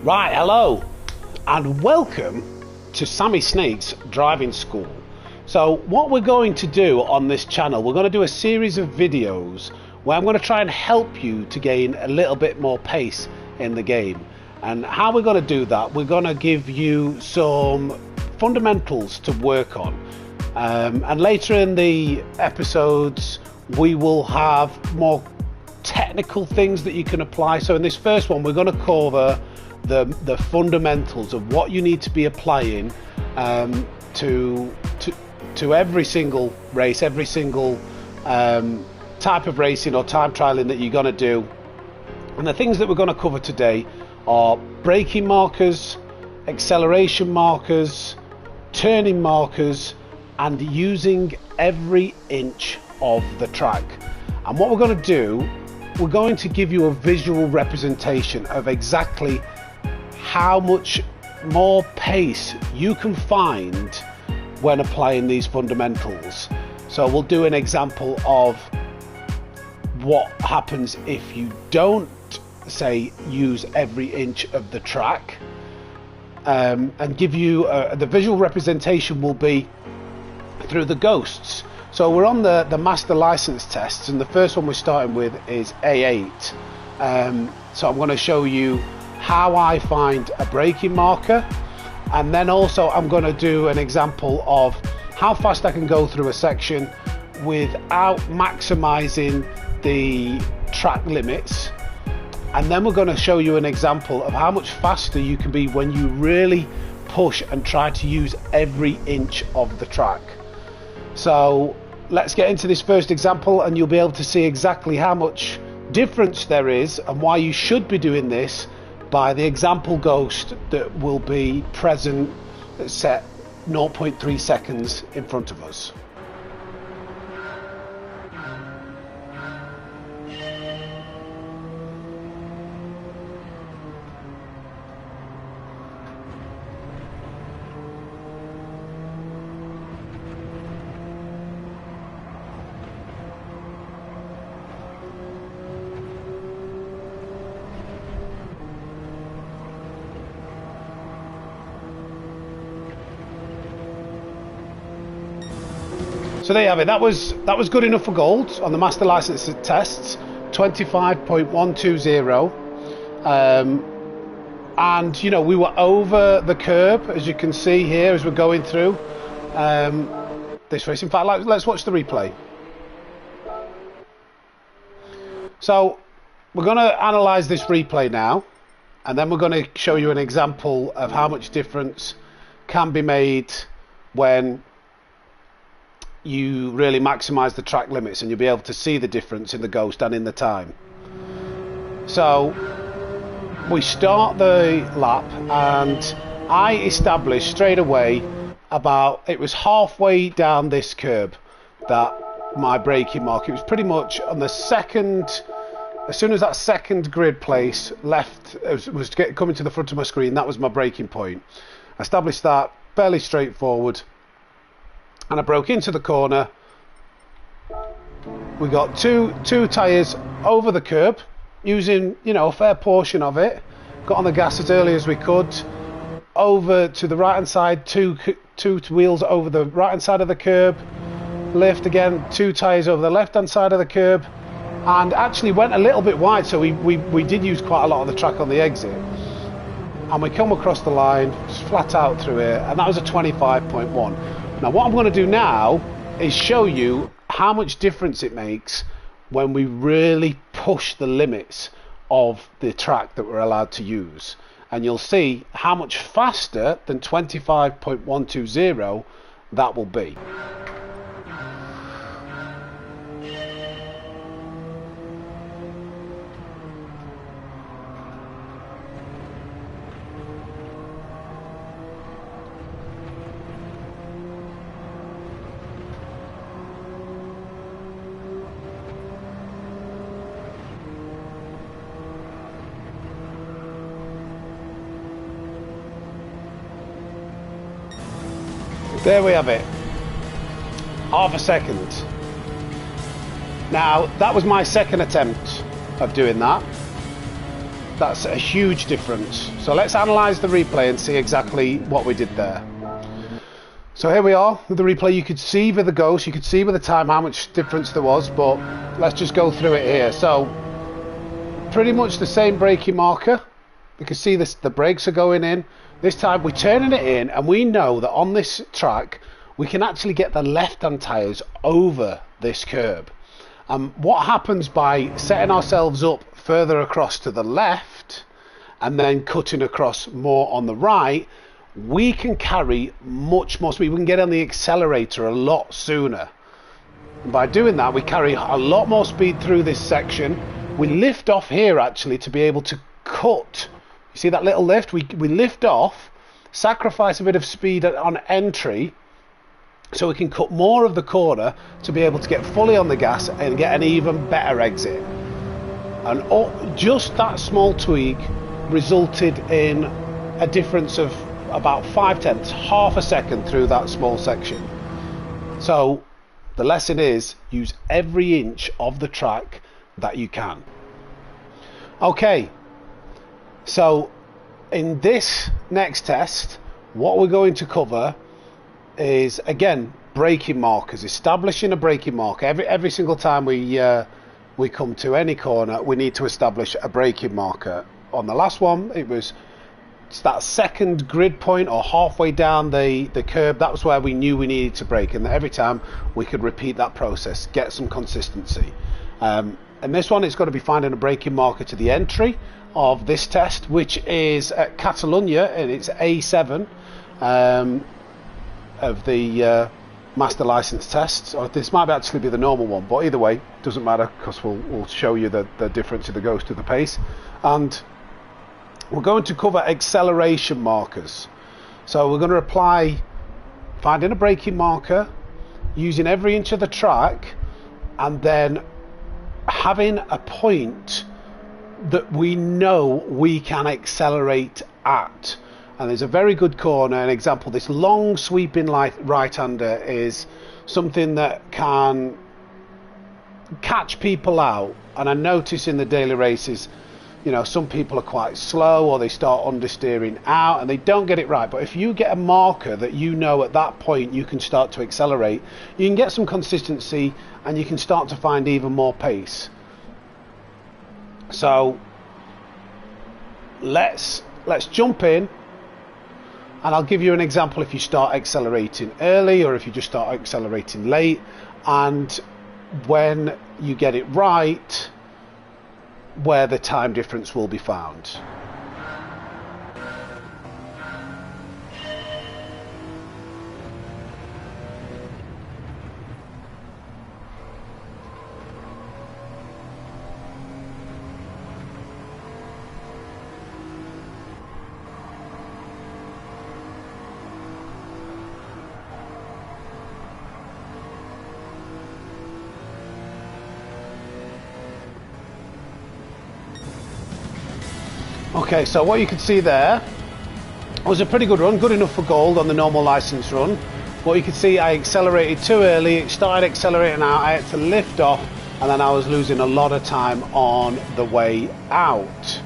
Right, hello and welcome to Sammysnake's driving school. So what we're going to do on this channel, we're going to do a series of videos where I'm going to try and help you to gain a little bit more pace in the game. And how we're going to do that, we're going to give you some fundamentals to work on. And later in the episodes, we will have more technical things that you can apply. So in this first one, we're going to cover the fundamentals of what you need to be applying to every single race, every single type of racing or time trialing that you're going to do. And the things that we're going to cover today are braking markers, acceleration markers, turning markers, and using every inch of the track. And what we're going to do, we're going to give you a visual representation of exactly how much more pace you can find when applying these fundamentals. So we'll do an example of what happens if you don't, say, use every inch of the track, and give you the visual representation will be through the ghosts. So we're on the master license tests, and the first one we're starting with is A8. So I'm going to show you how I find a braking marker, and then also I'm going to do an example of how fast I can go through a section without maximizing the track limits. And then we're going to show you an example of how much faster you can be when you really push and try to use every inch of the track. So let's get into this first example, and you'll be able to see exactly how much difference there is and why you should be doing this by the example ghost that will be present set 0.3 seconds in front of us. So there you have it. That was good enough for gold on the master license tests, 25.120. And you know, we were over the curb, as you can see here as we're going through this race. In fact, let's watch the replay. So we're going to analyze this replay now, and then we're going to show you an example of how much difference can be made when you really maximize the track limits, and you'll be able to see the difference in the ghost and in the time. So we start the lap, and I established straight away it was halfway down this curb that my braking mark, it was pretty much on the second, as soon as that second grid place left, was coming to the front of my screen, that was my braking point. I established that fairly straightforward, and I broke into the corner. We got two tyres over the curb, using, you know, a fair portion of it. Got on the gas as early as we could. Over to the right hand side, two wheels over the right hand side of the curb. Lift again, two tyres over the left hand side of the curb, and actually went a little bit wide. So we did use quite a lot of the track on the exit. And we come across the line, just flat out through here, and that was a 25.1. Now what I'm going to do now is show you how much difference it makes when we really push the limits of the track that we're allowed to use. And you'll see how much faster than 25.120 that will be. There we have it, half a second. Now that was my second attempt of doing that. That's a huge difference. So let's analyze the replay and see exactly what we did there. So here we are with the replay. You could see with the ghost, you could see with the time how much difference there was, but let's just go through it here. So pretty much the same braking marker. You can see this, the brakes are going in. This time we're turning it in, and we know that on this track we can actually get the left-hand tyres over this curb. What happens by setting ourselves up further across to the left and then cutting across more on the right, we can carry much more speed. We can get on the accelerator a lot sooner. And by doing that, we carry a lot more speed through this section. We lift off here actually to be able to cut. You see that little lift? We lift off, sacrifice a bit of speed on entry, so we can cut more of the corner to be able to get fully on the gas and get an even better exit. And just that small tweak resulted in a difference of about 0.5, half a second through that small section. So the lesson is, use every inch of the track that you can. Okay, so in this next test, what we're going to cover is, again, braking markers, establishing a braking marker. Every single time we come to any corner, we need to establish a braking marker. On the last one, it's that second grid point or halfway down the curb. That was where we knew we needed to brake, and every time we could repeat that process, get some consistency. And this one, it's got to be finding a braking marker to the entry of this test, which is at Catalonia, and it's A7 of the master license test. Or this might actually be the normal one, but either way, doesn't matter, because we'll show you the difference of the ghost to the pace. And we're going to cover acceleration markers. So we're going to apply finding a braking marker, using every inch of the track, and then having a point that we know we can accelerate at. And there's a very good corner, an example, this long sweeping right-hander is something that can catch people out. And I notice in the daily races, you know, some people are quite slow, or they start understeering out and they don't get it right. But if you get a marker that you know at that point you can start to accelerate, you can get some consistency and you can start to find even more pace. So let's jump in, and I'll give you an example if you start accelerating early or if you just start accelerating late, and when you get it right, where the time difference will be found. Okay, so what you can see there was a pretty good run, good enough for gold on the normal license run. What you can see, I accelerated too early, it started accelerating out, I had to lift off, and then I was losing a lot of time on the way out.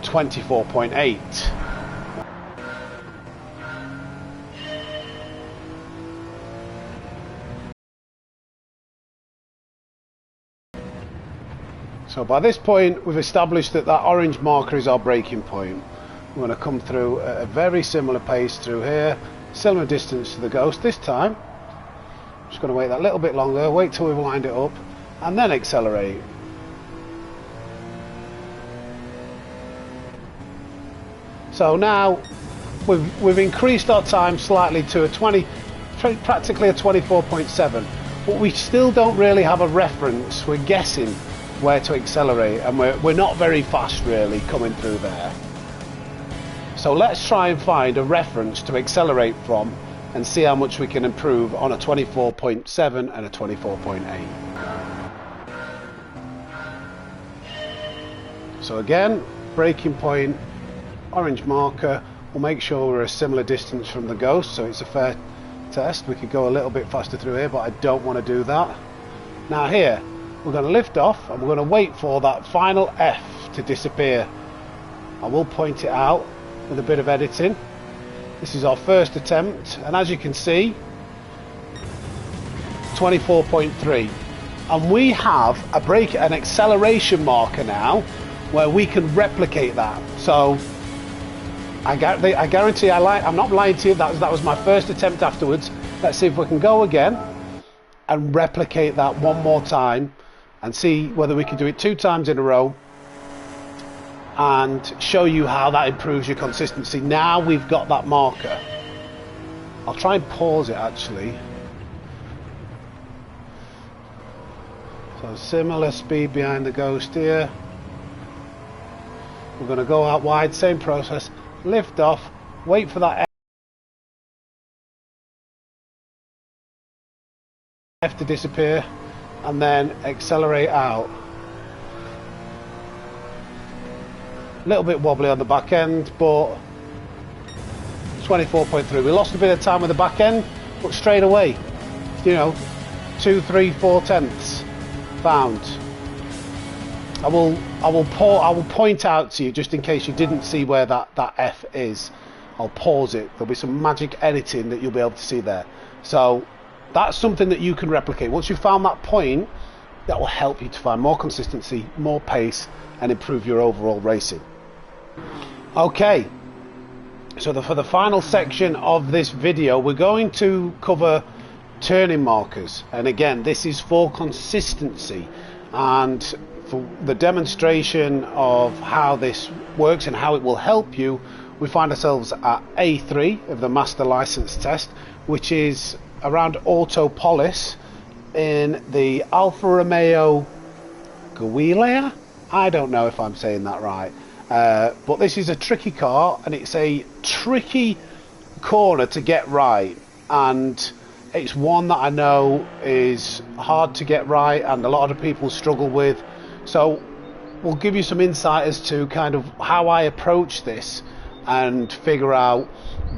24.8. So by this point, we've established that that orange marker is our braking point. We're going to come through at a very similar pace through here, similar distance to the ghost. This time, just going to wait that little bit longer, wait till we've lined it up, and then accelerate. So now we've increased our time slightly to practically a 24.7, but we still don't really have a reference. We're guessing where to accelerate, and we're not very fast really coming through there. So let's try and find a reference to accelerate from and see how much we can improve on a 24.7 and a 24.8. So again, braking point, orange marker. We'll make sure we're a similar distance from the ghost, so it's a fair test. We could go a little bit faster through here, but I don't want to do that. Now here, we're going to lift off and we're going to wait for that final F to disappear. I will point it out with a bit of editing. This is our first attempt, and as you can see, 24.3, and we have an acceleration marker now where we can replicate that. So I guarantee I'm not lying to you, that was my first attempt afterwards. Let's see if we can go again and replicate that one more time and see whether we can do it 2 times in a row and show you how that improves your consistency. Now we've got that marker. I'll try and pause it actually. So similar speed behind the ghost here. We're going to go out wide, same process, lift off, wait for that F to disappear, and then accelerate out. A little bit wobbly on the back end, but 24.3. We lost a bit of time with the back end, but straight away, you know, 2, 3, 4 tenths found. I will point out to you, just in case you didn't see where that F is. I'll pause it. There'll be some magic editing that you'll be able to see there. So that's something that you can replicate. Once you've found that point, that will help you to find more consistency, more pace, and improve your overall racing. Okay, so for the final section of this video, we're going to cover turning markers, and again, this is for consistency and for the demonstration of how this works and how it will help you. We find ourselves at A3 of the master license test, which is around Autopolis in the Alfa Romeo Giulia. I don't know if I'm saying that right. But this is a tricky car, and it's a tricky corner to get right, and it's one that I know is hard to get right and a lot of people struggle with. So we'll give you some insight as to kind of how I approach this and figure out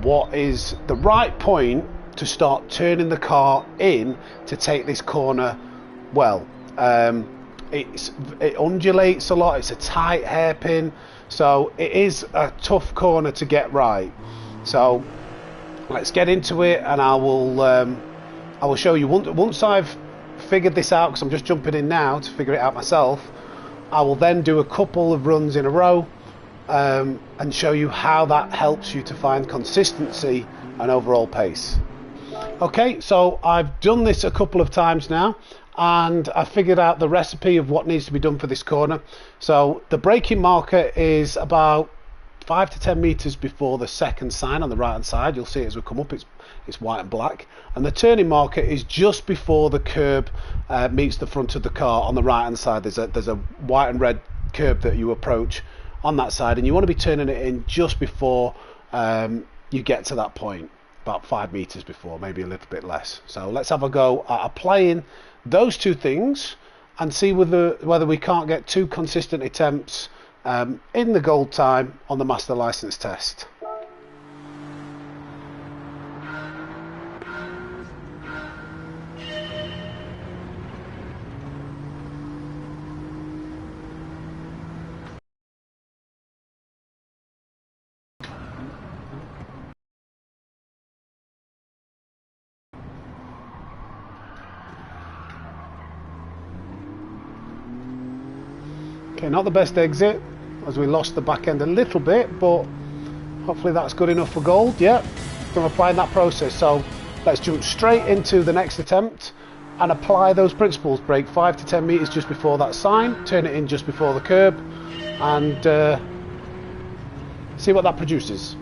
what is the right point to start turning the car in to take this corner well. It undulates a lot, it's a tight hairpin, so it is a tough corner to get right. So let's get into it, and I will show you once I've figured this out, because I'm just jumping in now to figure it out myself. I will then do a couple of runs in a row and show you how that helps you to find consistency and overall pace. Okay, so I've done this a couple of times now, and I figured out the recipe of what needs to be done for this corner. So the braking marker is about 5 to 10 meters before the second sign on the right hand side. You'll see it as we come up, it's white and black, and the turning marker is just before the curb meets the front of the car on the right hand side. There's a white and red curb that you approach on that side, and you want to be turning it in just before you get to that point, about 5 meters before, maybe a little bit less. So let's have a go at applying those two things and see whether we can't get 2 consistent attempts in the gold time on the master license test. Okay, not the best exit, as we lost the back end a little bit, but hopefully that's good enough for gold. Yeah, from applying that process. So let's jump straight into the next attempt and apply those principles. Brake 5 to 10 meters just before that sign, turn it in just before the curb, and see what that produces.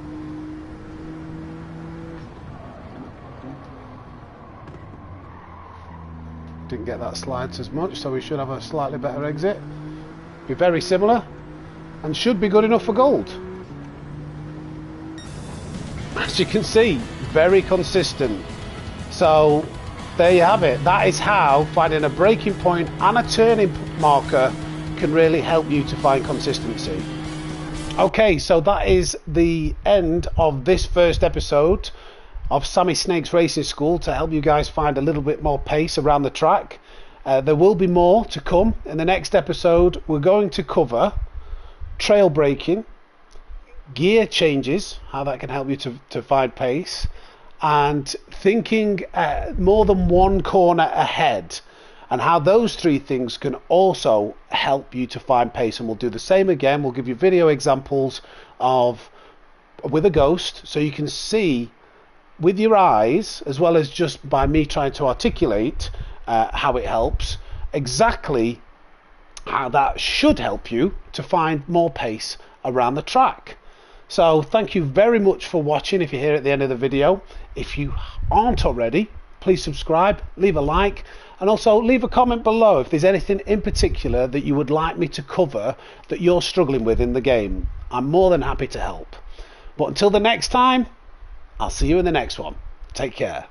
Didn't get that slides as much, so we should have a slightly better exit. Be very similar and should be good enough for gold. As you can see, very consistent. So there you have it. That is how finding a braking point and a turning marker can really help you to find consistency. Okay, so that is the end of this first episode of Sammysnake's Racing School, to help you guys find a little bit more pace around the track. There will be more to come. In the next episode, we're going to cover trail braking, gear changes, how that can help you to find pace, and thinking more than one corner ahead, and how those three things can also help you to find pace. And we'll do the same again. We'll give you video examples of with a ghost, so you can see with your eyes, as well as just by me trying to articulate how it helps, exactly how that should help you to find more pace around the track. So thank you very much for watching. If you're here at the end of the video, if you aren't already, please subscribe, leave a like, and also leave a comment below if there's anything in particular that you would like me to cover that you're struggling with in the game. I'm more than happy to help. But until the next time, I'll see you in the next one. Take care.